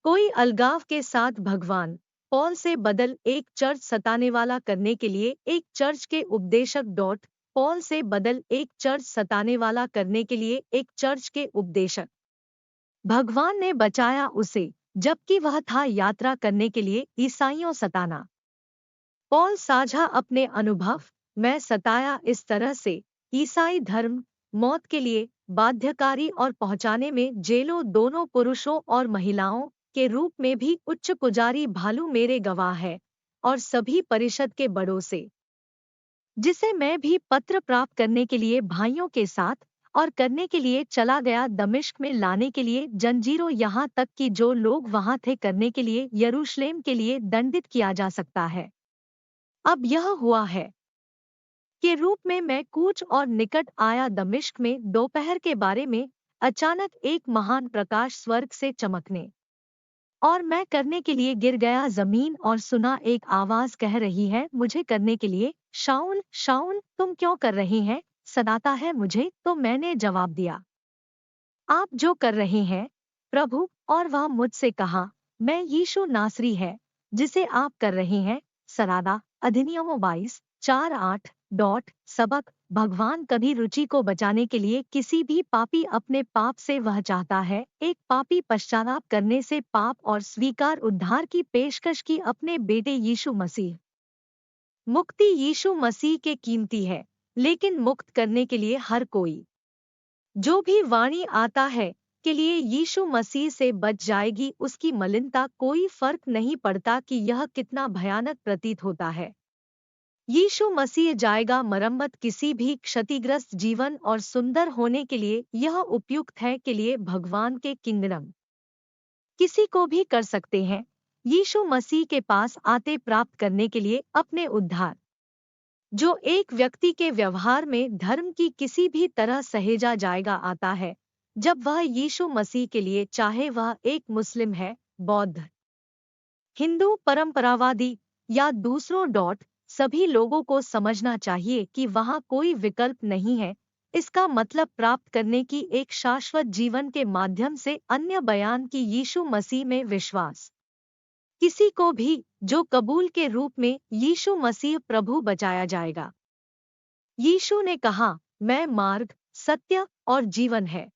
कोई अलगाव के साथ भगवान पॉल से बदल एक चर्च सताने वाला करने के लिए एक चर्च के उपदेशक पॉल से बदल एक चर्च सताने वाला करने के लिए एक चर्च के उपदेशक। भगवान ने बचाया उसे जबकि वह था यात्रा करने के लिए ईसाइयों सताना। पॉल साझा अपने अनुभव, मैं सताया इस तरह से ईसाई धर्म मौत के लिए बाध्यकारी और पहुंचाने में जेलों दोनों पुरुषों और महिलाओं के रूप में भी उच्च पुजारी भालू मेरे गवाह है और सभी परिषद के बड़ों से, जिसे मैं भी पत्र प्राप्त करने के लिए भाइयों के साथ और करने के लिए चला गया दमिश्क में लाने के लिए जंजीरों यहाँ तक कि जो लोग वहाँ थे करने के लिए यरूशलेम के लिए दंडित किया जा सकता है। अब यह हुआ है के रूप में मैं कूच और निकट आया दमिश्क में दोपहर के बारे में अचानक एक महान प्रकाश स्वर्ग से चमकने और मैं करने के लिए गिर गया जमीन और सुना एक आवाज कह रही है मुझे करने के लिए, शाऊल शाऊल तुम क्यों कर रहे हैं सताता है मुझे। तो मैंने जवाब दिया, आप जो कर रहे हैं प्रभु। और वह मुझसे कहा, मैं यीशु नासरी है जिसे आप कर रहे हैं सरादा। अधिनियम 22:4-8 सबक। भगवान कभी रुचि को बचाने के लिए किसी भी पापी अपने पाप से वह चाहता है एक पापी पश्चाताप करने से पाप और स्वीकार उद्धार की पेशकश की अपने बेटे यीशु मसीह। मुक्ति यीशु मसीह के कीमती है, लेकिन मुक्त करने के लिए हर कोई जो भी वाणी आता है के लिए यीशु मसीह से बच जाएगी। उसकी मलिनता कोई फर्क नहीं पड़ता कि यह कितना भयानक प्रतीत होता है। यीशु मसीह जाएगा मरम्मत किसी भी क्षतिग्रस्त जीवन और सुंदर होने के लिए यह उपयुक्त है के लिए भगवान के किंगडम किसी को भी कर सकते हैं। यीशु मसीह के पास आते प्राप्त करने के लिए अपने उद्धार जो एक व्यक्ति के व्यवहार में धर्म की किसी भी तरह सहेजा जाएगा आता है जब वह यीशु मसीह के लिए, चाहे वह एक मुस्लिम है, बौद्ध, हिंदू, परंपरावादी या दूसरों सभी लोगों को समझना चाहिए कि वहाँ कोई विकल्प नहीं है। इसका मतलब प्राप्त करने की एक शाश्वत जीवन के माध्यम से अन्य बयान की यीशु मसीह में विश्वास किसी को भी जो कबूल के रूप में यीशु मसीह प्रभु बचाया जाएगा। यीशु ने कहा, मैं मार्ग, सत्य और जीवन है।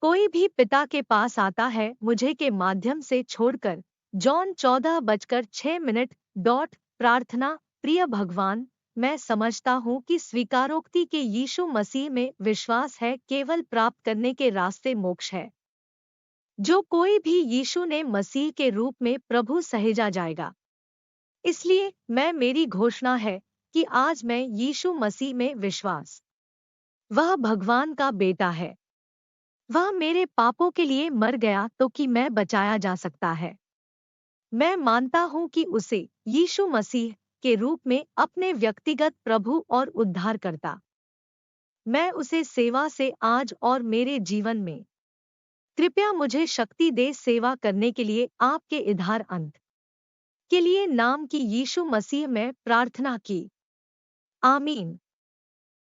कोई भी पिता के पास आता है मुझे के माध्यम से छोड़कर। जॉन 14:06 प्रार्थना। प्रिय भगवान, मैं समझता हूँ कि स्वीकारोक्ति के यीशु मसीह में विश्वास है केवल प्राप्त करने के रास्ते मोक्ष है। जो कोई भी यीशु ने मसीह के रूप में प्रभु सहेजा जाएगा। इसलिए मैं मेरी घोषणा है कि आज मैं यीशु मसीह में विश्वास, वह भगवान का बेटा है, वह मेरे पापों के लिए मर गया तो कि मैं बचाया जा सकता है। मैं मानता हूं कि उसे यीशु मसीह के रूप में अपने व्यक्तिगत प्रभु और उद्धारकर्ता। मैं उसे सेवा से आज और मेरे जीवन में कृपया मुझे शक्ति दे सेवा करने के लिए आपके उद्धार अंत के लिए नाम की यीशु मसीह में प्रार्थना की। आमीन।